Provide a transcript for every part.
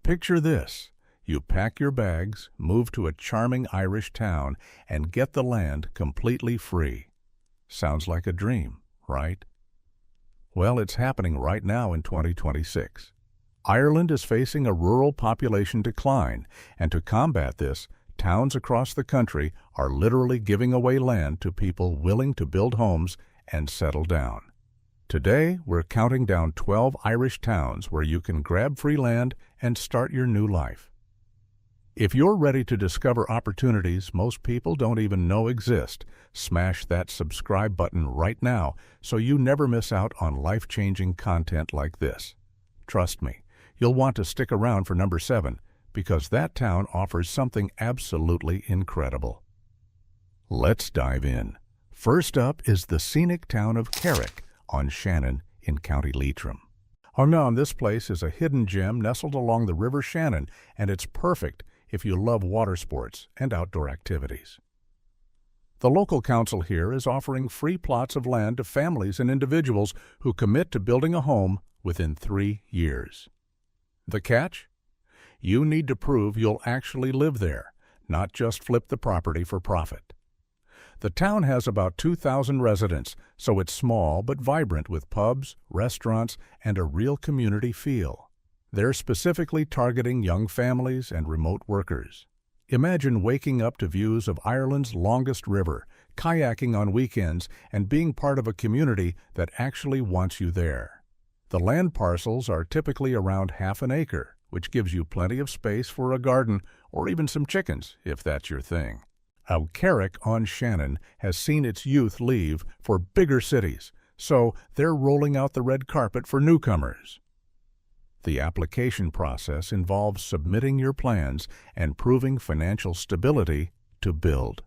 Picture this. You pack your bags, move to a charming Irish town, and get the land completely free. Sounds like a dream, right? Well, it's happening right now in 2026. Ireland is facing a rural population decline, and to combat this, towns across the country are literally giving away land to people willing to build homes and settle down. Today, we're counting down 12 Irish towns where you can grab free land and start your new life. If you're ready to discover opportunities most people don't even know exist, smash that subscribe button right now so you never miss out on life-changing content like this. Trust me, you'll want to stick around for number 7 because that town offers something absolutely incredible. Let's dive in. First up is the scenic town of Carrick on Shannon in County Leitrim. Oh no, this place is a hidden gem nestled along the River Shannon, and it's perfect if you love water sports and outdoor activities. The local council here is offering free plots of land to families and individuals who commit to building a home within 3 years. The catch? You need to prove you'll actually live there, not just flip the property for profit. The town has about 2,000 residents, so it's small but vibrant with pubs, restaurants, and a real community feel. They're specifically targeting young families and remote workers. Imagine waking up to views of Ireland's longest river, kayaking on weekends, and being part of a community that actually wants you there. The land parcels are typically around half an acre, which gives you plenty of space for a garden or even some chickens, if that's your thing. Carrick on Shannon has seen its youth leave for bigger cities, so they're rolling out the red carpet for newcomers. The application process involves submitting your plans and proving financial stability to build.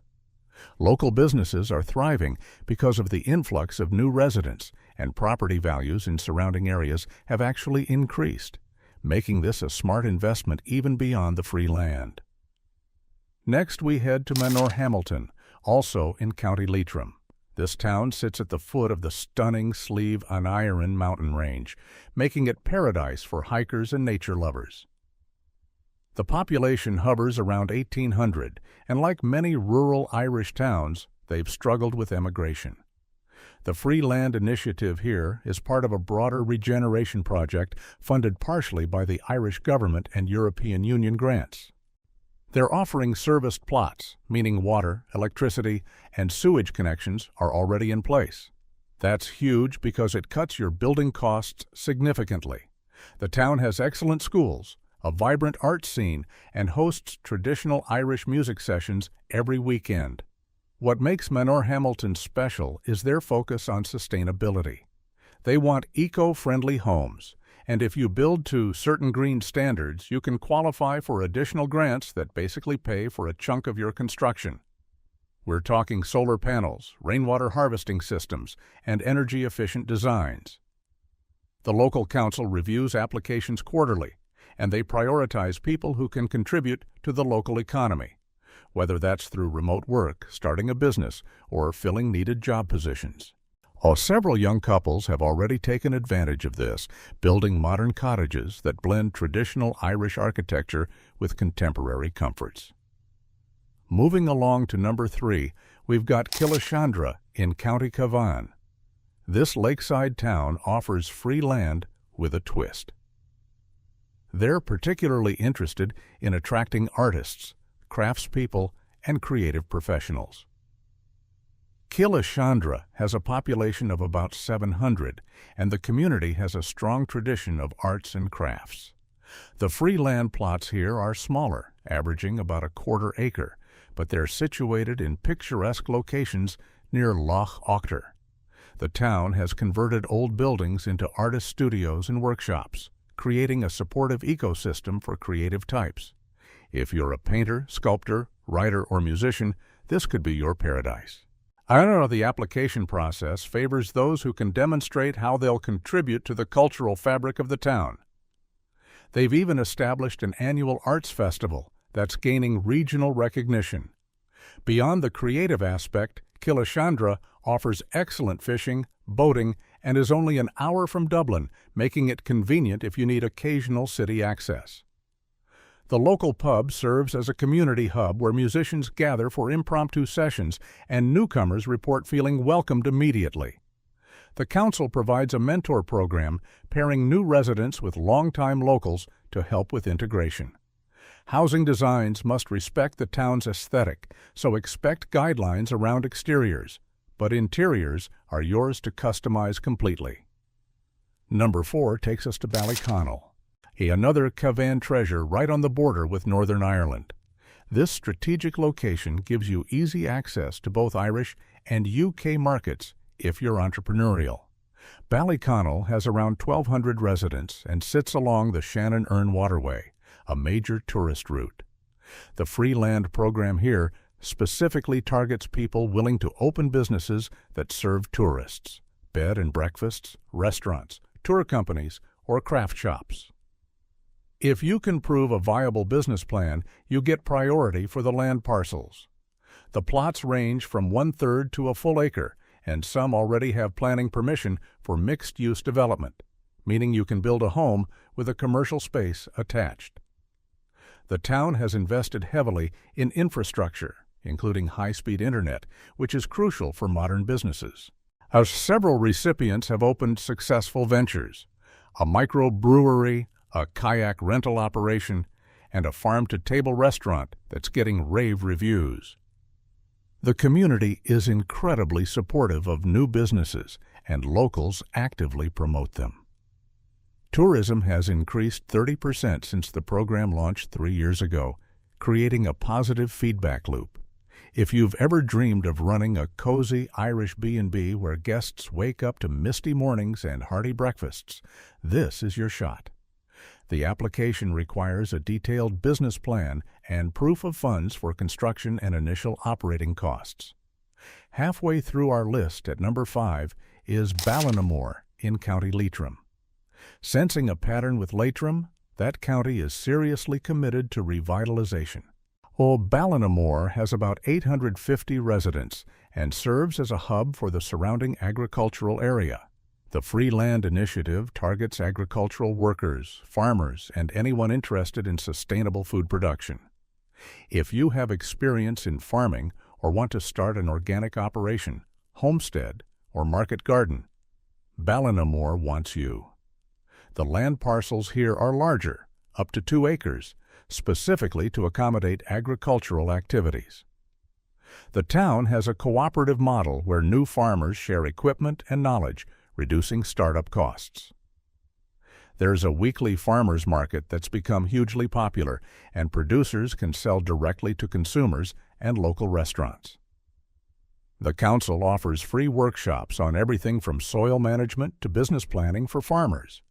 Local businesses are thriving because of the influx of new residents, and property values in surrounding areas have actually increased, making this a smart investment even beyond the free land. Next, we head to Manorhamilton, also in County Leitrim. This town sits at the foot of the stunning Slieve an Éireann mountain range, making it paradise for hikers and nature lovers. The population hovers around 1,800, and like many rural Irish towns, they've struggled with emigration. The Free Land Initiative here is part of a broader regeneration project funded partially by the Irish government and European Union grants. They're offering serviced plots, meaning water, electricity, and sewage connections are already in place. That's huge because it cuts your building costs significantly. The town has excellent schools, a vibrant art scene, and hosts traditional Irish music sessions every weekend. What makes Manorhamilton special is their focus on sustainability. They want eco-friendly homes, and if you build to certain green standards, you can qualify for additional grants that basically pay for a chunk of your construction. We're talking solar panels, rainwater harvesting systems, and energy-efficient designs. The local council reviews applications quarterly, and they prioritize people who can contribute to the local economy, whether that's through remote work, starting a business, or filling needed job positions. Several young couples have already taken advantage of this, building modern cottages that blend traditional Irish architecture with contemporary comforts. Moving along to number 3, we've got Killeshandra in County Cavan. This lakeside town offers free land with a twist. They're particularly interested in attracting artists, craftspeople, and creative professionals. Killeshandra has a population of about 700, and the community has a strong tradition of arts and crafts. The free land plots here are smaller, averaging about a quarter acre, but they're situated in picturesque locations near Loch Aughter. The town has converted old buildings into artist studios and workshops, creating a supportive ecosystem for creative types. If you're a painter, sculptor, writer, or musician, this could be your paradise. The application process favors those who can demonstrate how they'll contribute to the cultural fabric of the town. They've even established an annual arts festival that's gaining regional recognition. Beyond the creative aspect, Killeshandra offers excellent fishing, boating, and is only an hour from Dublin, making it convenient if you need occasional city access. The local pub serves as a community hub where musicians gather for impromptu sessions and newcomers report feeling welcomed immediately. The council provides a mentor program pairing new residents with longtime locals to help with integration. Housing designs must respect the town's aesthetic, so expect guidelines around exteriors, but interiors are yours to customize completely. Number 4 takes us to Ballyconnell, another Cavan treasure right on the border with Northern Ireland. This strategic location gives you easy access to both Irish and UK markets if you're entrepreneurial. Ballyconnell has around 1,200 residents and sits along the Shannon waterway, a major tourist route. The free land program here specifically targets people willing to open businesses that serve tourists, bed and breakfasts, restaurants, tour companies, or craft shops. If you can prove a viable business plan, you get priority for the land parcels. The plots range from 1/3 to a full acre, and some already have planning permission for mixed-use development, meaning you can build a home with a commercial space attached. The town has invested heavily in infrastructure, including high-speed internet, which is crucial for modern businesses. Several recipients have opened successful ventures: a microbrewery, a kayak rental operation, and a farm-to-table restaurant that's getting rave reviews. The community is incredibly supportive of new businesses, and locals actively promote them. Tourism has increased 30% since the program launched 3 years ago, creating a positive feedback loop. If you've ever dreamed of running a cozy Irish B&B where guests wake up to misty mornings and hearty breakfasts, this is your shot. The application requires a detailed business plan and proof of funds for construction and initial operating costs. Halfway through our list at number 5 is Ballinamore in County Leitrim. Sensing a pattern with Leitrim, that county is seriously committed to revitalization. Ballinamore has about 850 residents and serves as a hub for the surrounding agricultural area. The Free Land Initiative targets agricultural workers, farmers, and anyone interested in sustainable food production. If you have experience in farming or want to start an organic operation, homestead, or market garden, Ballinamore wants you. The land parcels here are larger, up to 2 acres, specifically to accommodate agricultural activities. The town has a cooperative model where new farmers share equipment and knowledge, reducing startup costs. There's a weekly farmers market that's become hugely popular, and producers can sell directly to consumers and local restaurants. The council offers free workshops on everything from soil management to business planning for farmers.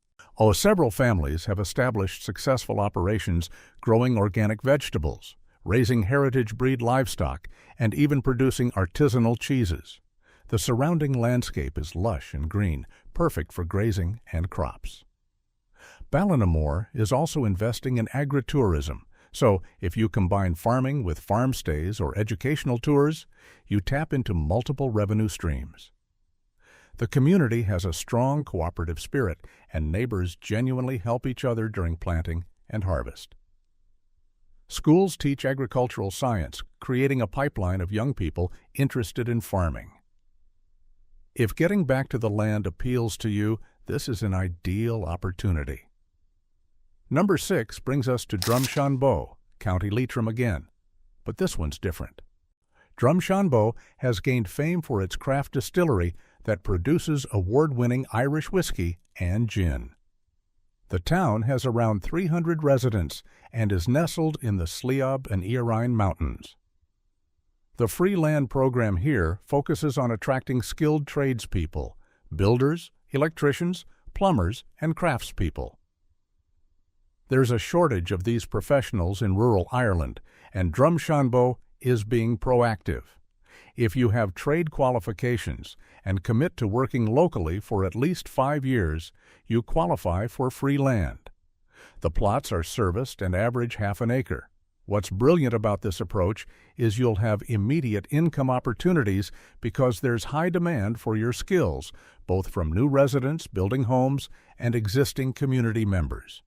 Several families have established successful operations growing organic vegetables, raising heritage breed livestock, and even producing artisanal cheeses. The surrounding landscape is lush and green, perfect for grazing and crops. Ballinamore is also investing in agritourism, so if you combine farming with farm stays or educational tours, you tap into multiple revenue streams. The community has a strong cooperative spirit, and neighbors genuinely help each other during planting and harvest. Schools teach agricultural science, creating a pipeline of young people interested in farming. If getting back to the land appeals to you, this is an ideal opportunity. Number 6 brings us to Drumshanbo, County Leitrim again, but this one's different. Drumshanbo has gained fame for its craft distillery that produces award-winning Irish whiskey and gin. The town has around 300 residents and is nestled in the Sliab and Iarine Mountains. The free land program here focuses on attracting skilled tradespeople, builders, electricians, plumbers, and craftspeople. There's a shortage of these professionals in rural Ireland, and Drumshanbo is being proactive. If you have trade qualifications and commit to working locally for at least 5 years, you qualify for free land. The plots are serviced and average half an acre. What's brilliant about this approach is you'll have immediate income opportunities because there's high demand for your skills, both from new residents building homes and existing community members.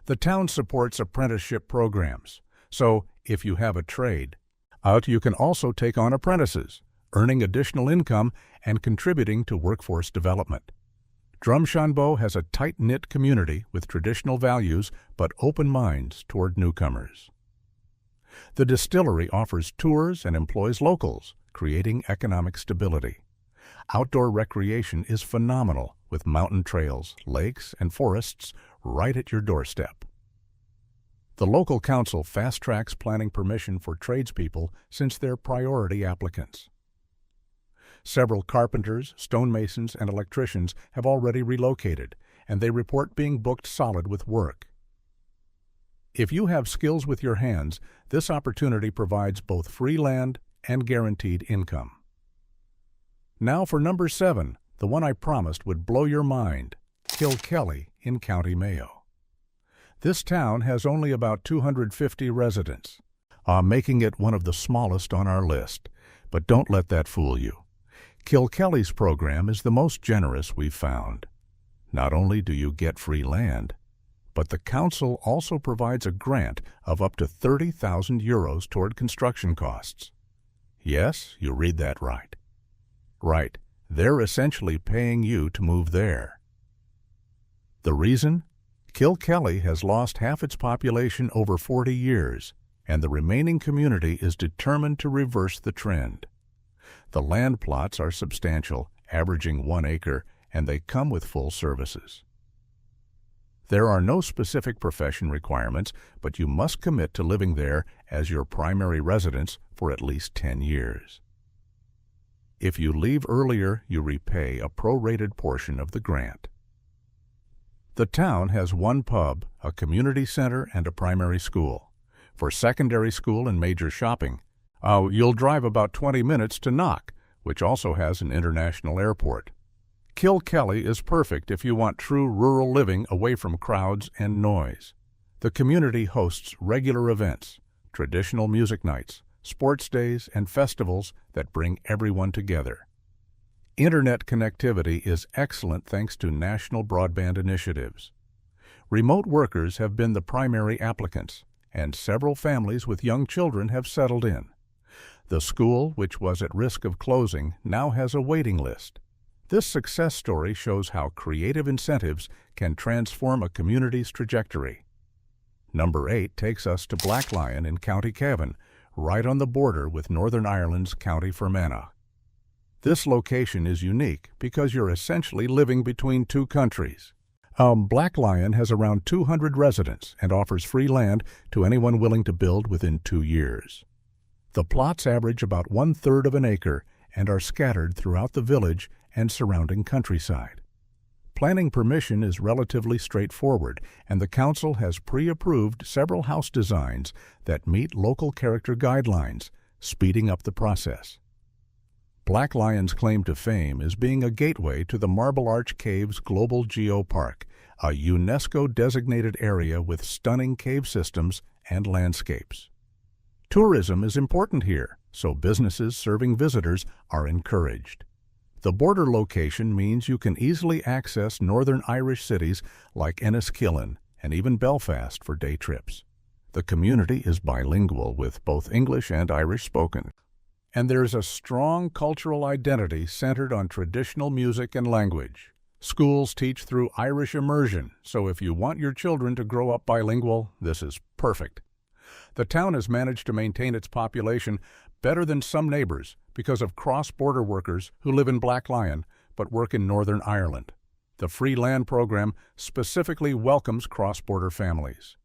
The town supports apprenticeship programs, so if you have a trade, you can also take on apprentices, earning additional income and contributing to workforce development. Drumshanbo has a tight-knit community with traditional values but open minds toward newcomers. The distillery offers tours and employs locals, creating economic stability. Outdoor recreation is phenomenal, with mountain trails, lakes, and forests right at your doorstep. The local council fast-tracks planning permission for tradespeople since they're priority applicants. Several carpenters, stonemasons, and electricians have already relocated, and they report being booked solid with work. If you have skills with your hands, this opportunity provides both free land and guaranteed income. Now for number 7, the one I promised would blow your mind, Killkelly in County Mayo. This town has only about 250 residents, making it one of the smallest on our list, but don't let that fool you. Killkelly's program is the most generous we've found. Not only do you get free land, but the council also provides a grant of up to €30,000 toward construction costs. Yes, you read that right. Right, they're essentially paying you to move there. The reason? Killkelly has lost half its population over 40 years, and the remaining community is determined to reverse the trend. The land plots are substantial, averaging 1 acre, and they come with full services. There are no specific profession requirements, but you must commit to living there as your primary residence for at least 10 years. If you leave earlier, you repay a prorated portion of the grant. The town has 1 pub, a community center, and a primary school. For secondary school and major shopping, you'll drive about 20 minutes to Knock, which also has an international airport. Killkelly is perfect if you want true rural living away from crowds and noise. The community hosts regular events, traditional music nights, sports days, and festivals that bring everyone together. Internet connectivity is excellent thanks to national broadband initiatives. Remote workers have been the primary applicants, and several families with young children have settled in. The school, which was at risk of closing, now has a waiting list. This success story shows how creative incentives can transform a community's trajectory. Number 8 takes us to Blacklion in County Cavan, right on the border with Northern Ireland's County Fermanagh. This location is unique because you're essentially living between 2 countries. Blacklion has around 200 residents and offers free land to anyone willing to build within 2 years. The plots average about 1/3 of an acre and are scattered throughout the village and surrounding countryside. Planning permission is relatively straightforward, and the council has pre-approved several house designs that meet local character guidelines, speeding up the process. Blacklion's claim to fame is being a gateway to the Marble Arch Caves Global Geopark, a UNESCO-designated area with stunning cave systems and landscapes. Tourism is important here, so businesses serving visitors are encouraged. The border location means you can easily access Northern Irish cities like Enniskillen and even Belfast for day trips. The community is bilingual with both English and Irish spoken, and there's a strong cultural identity centered on traditional music and language. Schools teach through Irish immersion, so if you want your children to grow up bilingual, this is perfect. The town has managed to maintain its population better than some neighbors because of cross-border workers who live in Blacklion but work in Northern Ireland. The free land program specifically welcomes cross-border families.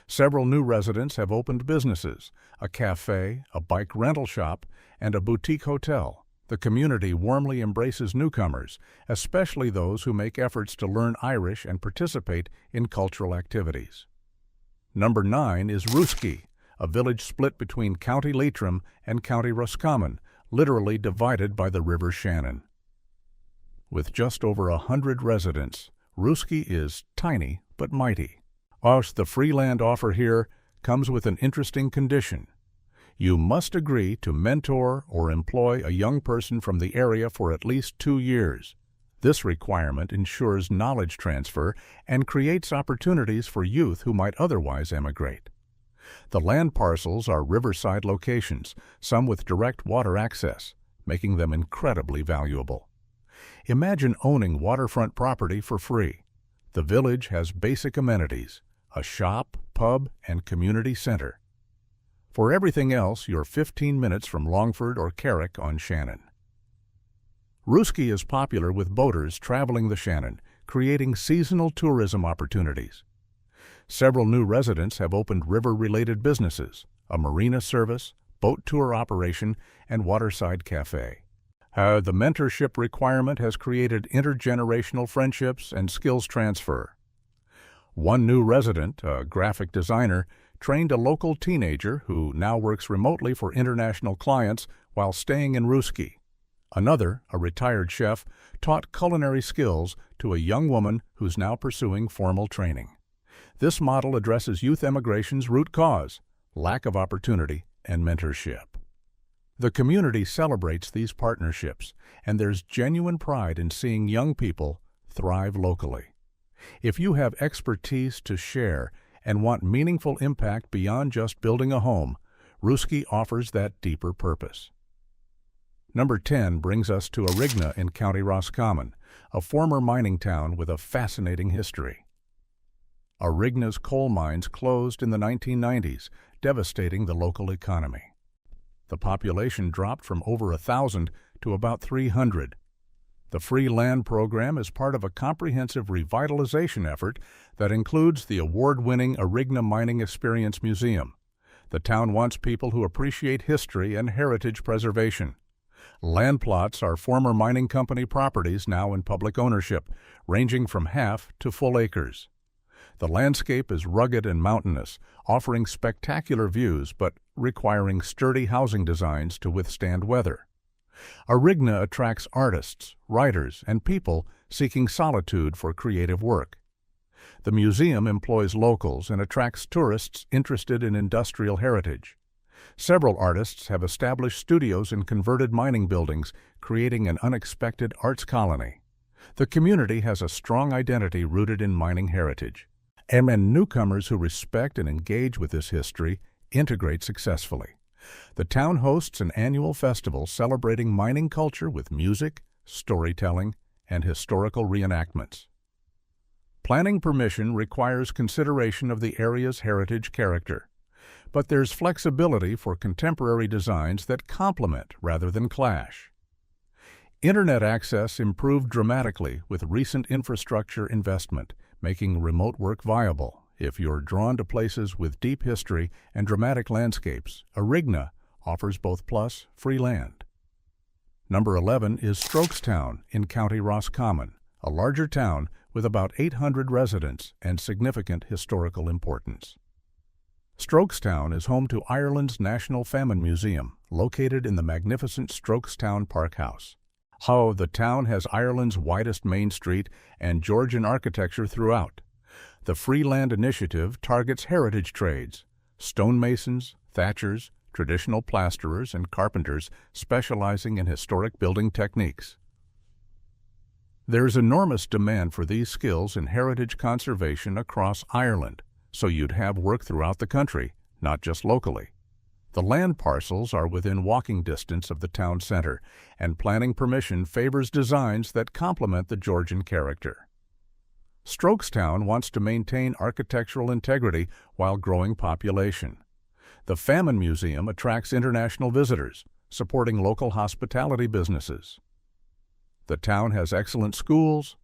Several new residents have opened businesses, a cafe, a bike rental shop, and a boutique hotel. The community warmly embraces newcomers, especially those who make efforts to learn Irish and participate in cultural activities. Number 9 is Roosky, a village split between County Leitrim and County Roscommon, literally divided by the River Shannon. With just over 100 residents, Roosky is tiny but mighty. The free land offer here comes with an interesting condition. You must agree to mentor or employ a young person from the area for at least 2 years. This requirement ensures knowledge transfer and creates opportunities for youth who might otherwise emigrate. The land parcels are riverside locations, some with direct water access, making them incredibly valuable. Imagine owning waterfront property for free. The village has basic amenities, a shop, pub, and community center. For everything else, you're 15 minutes from Longford or Carrick on Shannon. Roosky is popular with boaters traveling the Shannon, creating seasonal tourism opportunities. Several new residents have opened river-related businesses, a marina service, boat tour operation, and waterside cafe. The mentorship requirement has created intergenerational friendships and skills transfer. One new resident, a graphic designer, trained a local teenager who now works remotely for international clients while staying in Roosky. Another, a retired chef, taught culinary skills to a young woman who's now pursuing formal training. This model addresses youth emigration's root cause, lack of opportunity and mentorship. The community celebrates these partnerships, and there's genuine pride in seeing young people thrive locally. If you have expertise to share and want meaningful impact beyond just building a home, Roosky offers that deeper purpose. Number 10 brings us to Arigna in County Roscommon, a former mining town with a fascinating history. Arigna's coal mines closed in the 1990s, devastating the local economy. The population dropped from over 1,000 to about 300. The Free Land program is part of a comprehensive revitalization effort that includes the award-winning Arigna Mining Experience Museum. The town wants people who appreciate history and heritage preservation. Land plots are former mining company properties now in public ownership, ranging from half to full acres. The landscape is rugged and mountainous, offering spectacular views but requiring sturdy housing designs to withstand weather. Arigna attracts artists, writers, and people seeking solitude for creative work. The museum employs locals and attracts tourists interested in industrial heritage. Several artists have established studios in converted mining buildings, creating an unexpected arts colony. The community has a strong identity rooted in mining heritage, and newcomers who respect and engage with this history integrate successfully. The town hosts an annual festival celebrating mining culture with music, storytelling, and historical reenactments. Planning permission requires consideration of the area's heritage character, but there's flexibility for contemporary designs that complement rather than clash. Internet access improved dramatically with recent infrastructure investment, making remote work viable. If you're drawn to places with deep history and dramatic landscapes, Arigna offers both plus free land. Number 11 is Strokestown in County Roscommon, a larger town with about 800 residents and significant historical importance. Strokestown is home to Ireland's National Famine Museum, located in the magnificent Strokestown Park House. The town has Ireland's widest main street and Georgian architecture throughout. The Free Land Initiative targets heritage trades, stonemasons, thatchers, traditional plasterers, and carpenters specializing in historic building techniques. There's enormous demand for these skills in heritage conservation across Ireland, so you'd have work throughout the country, not just locally. The land parcels are within walking distance of the town center, and planning permission favors designs that complement the Georgian character. Strokestown wants to maintain architectural integrity while growing population. The Famine Museum attracts international visitors, supporting local hospitality businesses. The town has excellent schools,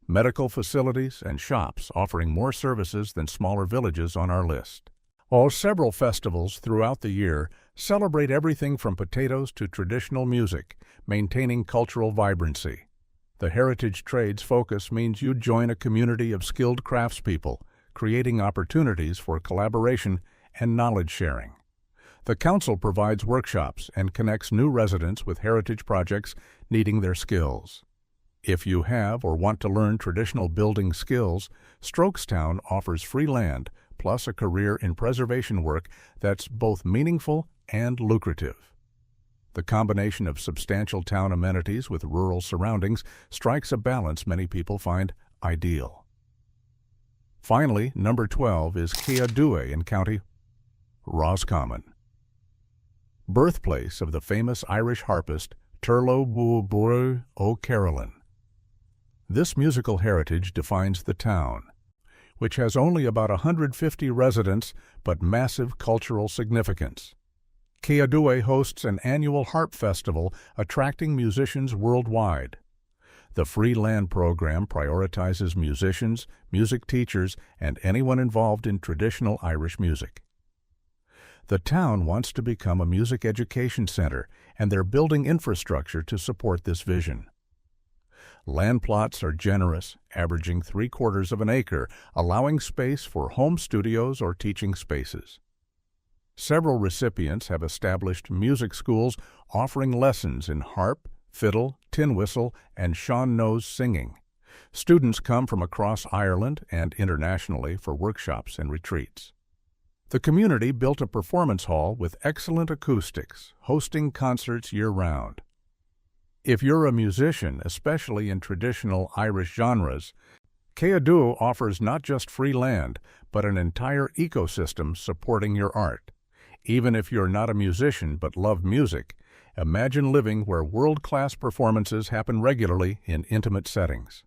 medical facilities, and shops offering more services than smaller villages on our list. Several festivals throughout the year celebrate everything from potatoes to traditional music, maintaining cultural vibrancy. The heritage trades focus means you join a community of skilled craftspeople, creating opportunities for collaboration and knowledge sharing. The council provides workshops and connects new residents with heritage projects needing their skills. If you have or want to learn traditional building skills, Strokestown offers free land plus a career in preservation work that's both meaningful and lucrative. The combination of substantial town amenities with rural surroundings strikes a balance many people find ideal. Finally, number 12 is Keadue in County Roscommon, birthplace of the famous Irish harpist Turlough Bú O'Carolan. This musical heritage defines the town, which has only about 150 residents but massive cultural significance. Keadue hosts an annual harp festival attracting musicians worldwide. The free land program prioritizes musicians, music teachers, and anyone involved in traditional Irish music. The town wants to become a music education center, and they're building infrastructure to support this vision. Land plots are generous, averaging 3/4 of an acre, allowing space for home studios or teaching spaces. Several recipients have established music schools offering lessons in harp, fiddle, tin whistle, and Sean Nose singing. Students come from across Ireland and internationally for workshops and retreats. The community built a performance hall with excellent acoustics, hosting concerts year-round. If you're a musician, especially in traditional Irish genres, Keadue offers not just free land, but an entire ecosystem supporting your art. Even if you're not a musician but love music, imagine living where world-class performances happen regularly in intimate settings.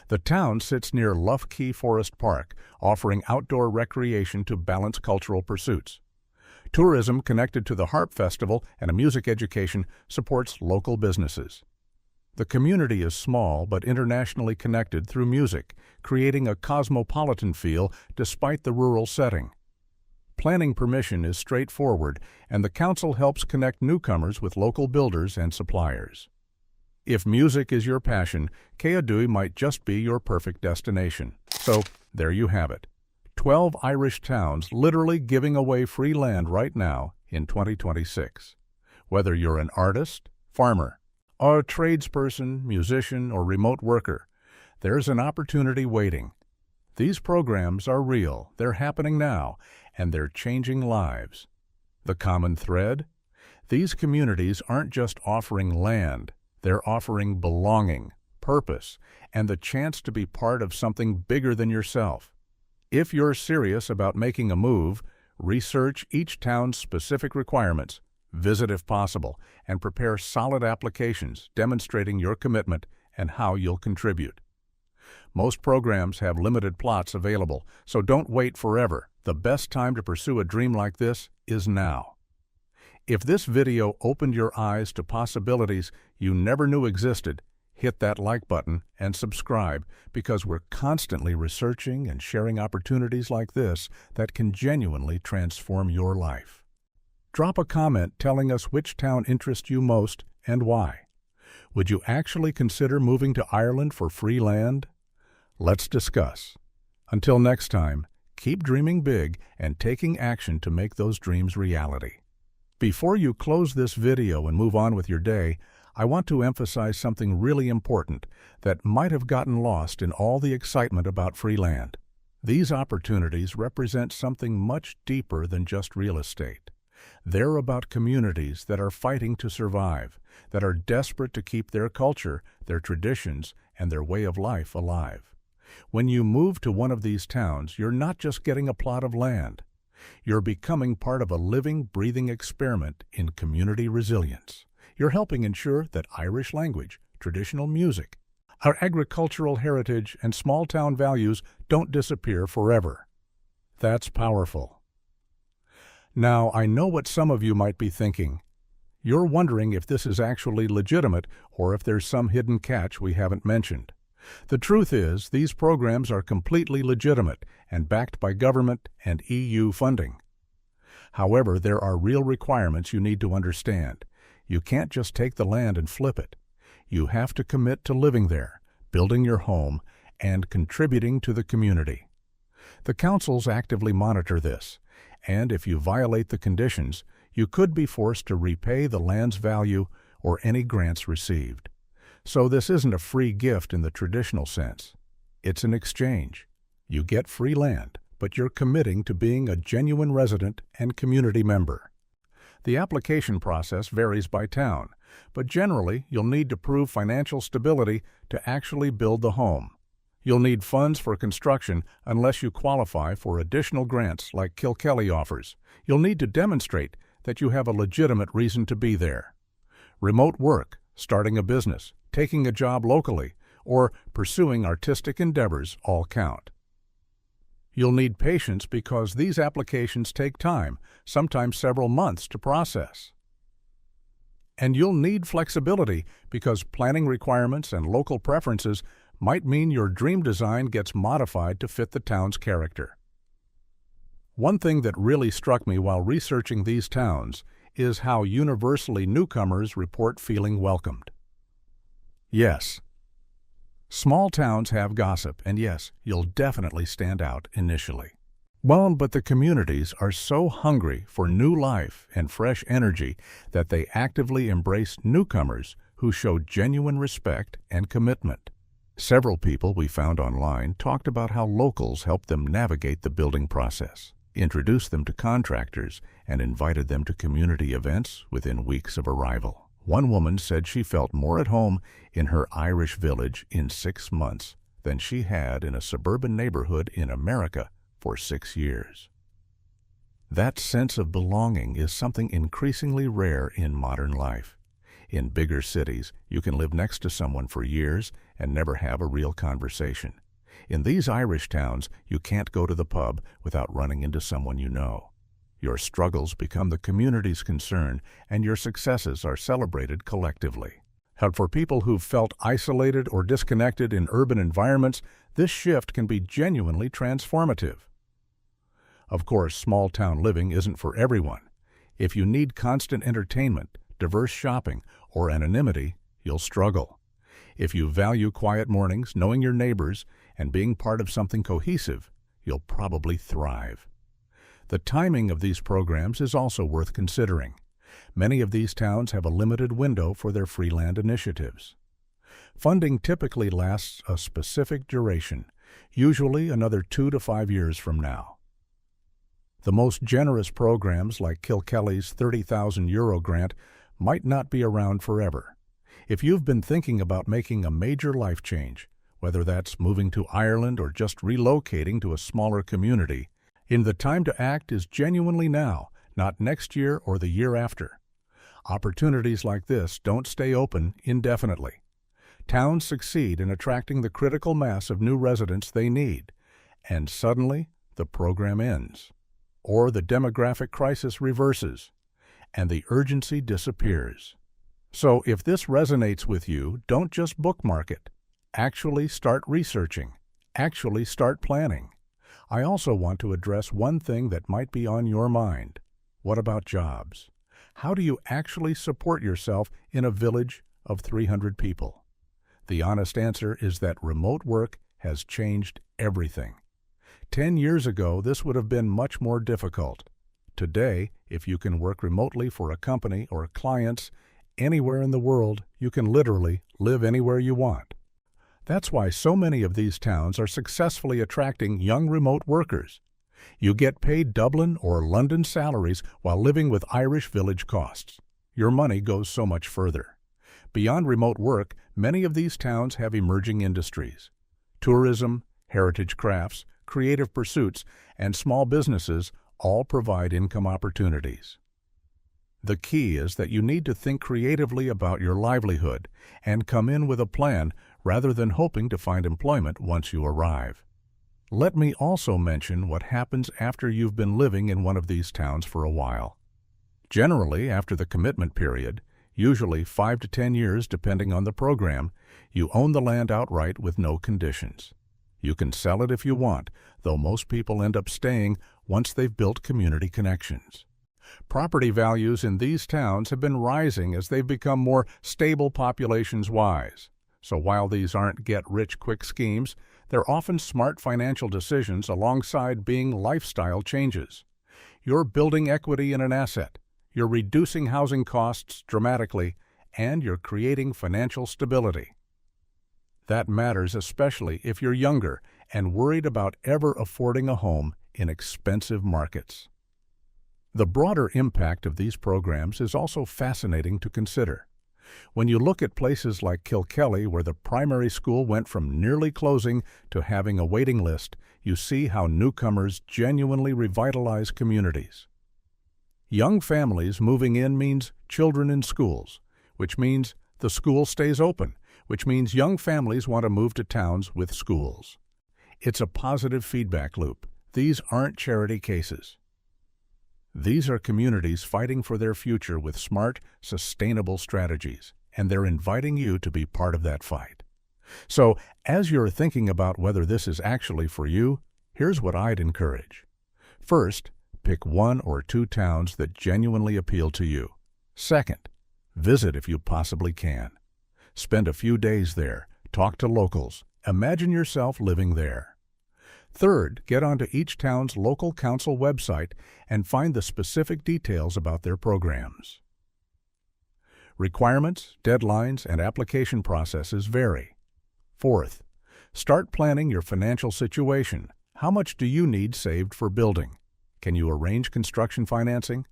The town sits near Lough Key Forest Park, offering outdoor recreation to balance cultural pursuits. Tourism connected to the Harp Festival and a music education supports local businesses. The community is small but internationally connected through music, creating a cosmopolitan feel despite the rural setting. Planning permission is straightforward, and the council helps connect newcomers with local builders and suppliers. If music is your passion, Keadue might just be your perfect destination. So, there you have it. 12 Irish towns literally giving away free land right now in 2026. Whether you're an artist, farmer, or a tradesperson, musician, or remote worker, there's an opportunity waiting. These programs are real, they're happening now, and they're changing lives. The common thread? These communities aren't just offering land, they're offering belonging, purpose, and the chance to be part of something bigger than yourself. If you're serious about making a move, research each town's specific requirements, visit if possible, and prepare solid applications demonstrating your commitment and how you'll contribute. Most programs have limited plots available, so don't wait forever. The best time to pursue a dream like this is now. If this video opened your eyes to possibilities you never knew existed, hit that like button and subscribe, because we're constantly researching and sharing opportunities like this that can genuinely transform your life. Drop a comment telling us which town interests you most and why. Would you actually consider moving to Ireland for free land? Let's discuss. Until next time, keep dreaming big and taking action to make those dreams reality. Before you close this video and move on with your day, I want to emphasize something really important that might have gotten lost in all the excitement about free land. These opportunities represent something much deeper than just real estate. They're about communities that are fighting to survive, that are desperate to keep their culture, their traditions, and their way of life alive. When you move to one of these towns, you're not just getting a plot of land. You're becoming part of a living, breathing experiment in community resilience. You're helping ensure that Irish language, traditional music, our agricultural heritage, and small-town values don't disappear forever. That's powerful. Now, I know what some of you might be thinking. You're wondering if this is actually legitimate or if there's some hidden catch we haven't mentioned. The truth is, these programs are completely legitimate and backed by government and EU funding. However, there are real requirements you need to understand. You can't just take the land and flip it. You have to commit to living there, building your home, and contributing to the community. The councils actively monitor this, and if you violate the conditions, you could be forced to repay the land's value or any grants received. So this isn't a free gift in the traditional sense. It's an exchange. You get free land, but you're committing to being a genuine resident and community member. The application process varies by town, but generally you'll need to prove financial stability to actually build the home. You'll need funds for construction unless you qualify for additional grants like Killkelly offers. You'll need to demonstrate that you have a legitimate reason to be there. Remote work, starting a business, taking a job locally, or pursuing artistic endeavors all count. You'll need patience because these applications take time, sometimes several months to process. And you'll need flexibility because planning requirements and local preferences might mean your dream design gets modified to fit the town's character. One thing that really struck me while researching these towns is how universally newcomers report feeling welcomed. Yes, small towns have gossip, and yes, you'll definitely stand out initially. Well, but the communities are so hungry for new life and fresh energy that they actively embrace newcomers who show genuine respect and commitment. Several people we found online talked about how locals helped them navigate the building process, introduced them to contractors, and invited them to community events within weeks of arrival. One woman said she felt more at home in her Irish village in 6 months than she had in a suburban neighborhood in America for 6 years. That sense of belonging is something increasingly rare in modern life. In bigger cities, you can live next to someone for years and never have a real conversation. In these Irish towns, you can't go to the pub without running into someone you know. Your struggles become the community's concern, and your successes are celebrated collectively. And for people who've felt isolated or disconnected in urban environments, this shift can be genuinely transformative. Of course, small-town living isn't for everyone. If you need constant entertainment, diverse shopping, or anonymity, you'll struggle. If you value quiet mornings, knowing your neighbors, and being part of something cohesive, you'll probably thrive. The timing of these programs is also worth considering. Many of these towns have a limited window for their free land initiatives. Funding typically lasts a specific duration, usually another 2 to 5 years from now. The most generous programs like Killkelly's €30,000 grant might not be around forever. If you've been thinking about making a major life change, whether that's moving to Ireland or just relocating to a smaller community, the time to act is genuinely now, not next year or the year after. Opportunities like this don't stay open indefinitely. Towns succeed in attracting the critical mass of new residents they need, and suddenly the program ends. Or the demographic crisis reverses, and the urgency disappears. So if this resonates with you, don't just bookmark it. Actually start researching. Actually start planning. I also want to address one thing that might be on your mind. What about jobs? How do you actually support yourself in a village of 300 people? The honest answer is that remote work has changed everything. 10 years ago, this would have been much more difficult. Today, if you can work remotely for a company or clients anywhere in the world, you can literally live anywhere you want. That's why so many of these towns are successfully attracting young remote workers. You get paid Dublin or London salaries while living with Irish village costs. Your money goes so much further. Beyond remote work, many of these towns have emerging industries. Tourism, heritage crafts, creative pursuits, and small businesses all provide income opportunities. The key is that you need to think creatively about your livelihood and come in with a plan rather than hoping to find employment once you arrive. Let me also mention what happens after you've been living in one of these towns for a while. Generally, after the commitment period, usually 5 to 10 years depending on the program, you own the land outright with no conditions. You can sell it if you want, though most people end up staying once they've built community connections. Property values in these towns have been rising as they've become more stable populations-wise. So while these aren't get-rich-quick schemes, they're often smart financial decisions alongside being lifestyle changes. You're building equity in an asset, you're reducing housing costs dramatically, and you're creating financial stability. That matters especially if you're younger and worried about ever affording a home in expensive markets. The broader impact of these programs is also fascinating to consider. When you look at places like Killkelly, where the primary school went from nearly closing to having a waiting list, you see how newcomers genuinely revitalize communities. Young families moving in means children in schools, which means the school stays open, which means young families want to move to towns with schools. It's a positive feedback loop. These aren't charity cases. These are communities fighting for their future with smart, sustainable strategies, and they're inviting you to be part of that fight. So, as you're thinking about whether this is actually for you, here's what I'd encourage. First, pick 1 or 2 towns that genuinely appeal to you. Second, visit if you possibly can. Spend a few days there, talk to locals, imagine yourself living there. Third, get onto each town's local council website and find the specific details about their programs. Requirements, deadlines, and application processes vary. Fourth, start planning your financial situation. How much do you need saved for building? Can you arrange construction financing?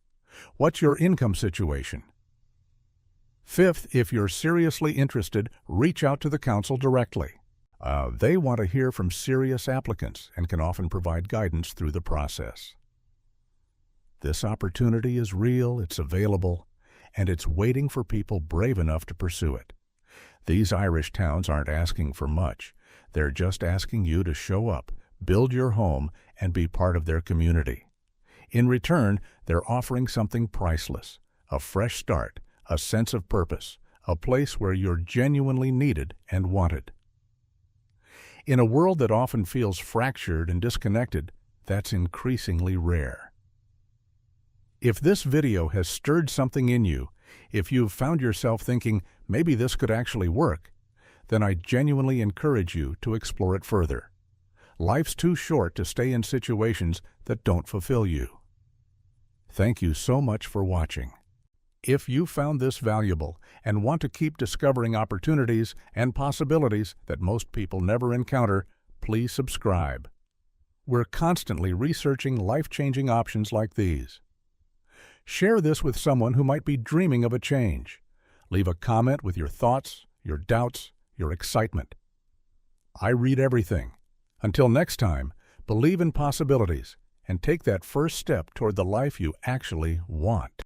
What's your income situation? Fifth, if you're seriously interested, reach out to the council directly. They want to hear from serious applicants and can often provide guidance through the process. This opportunity is real, it's available, and it's waiting for people brave enough to pursue it. These Irish towns aren't asking for much. They're just asking you to show up, build your home, and be part of their community. In return, they're offering something priceless, a fresh start, a sense of purpose, a place where you're genuinely needed and wanted. In a world that often feels fractured and disconnected, that's increasingly rare. If this video has stirred something in you, if you've found yourself thinking, maybe this could actually work, then I genuinely encourage you to explore it further. Life's too short to stay in situations that don't fulfill you. Thank you so much for watching. If you found this valuable and want to keep discovering opportunities and possibilities that most people never encounter, please subscribe. We're constantly researching life-changing options like these. Share this with someone who might be dreaming of a change. Leave a comment with your thoughts, your doubts, your excitement. I read everything. Until next time, believe in possibilities and take that first step toward the life you actually want.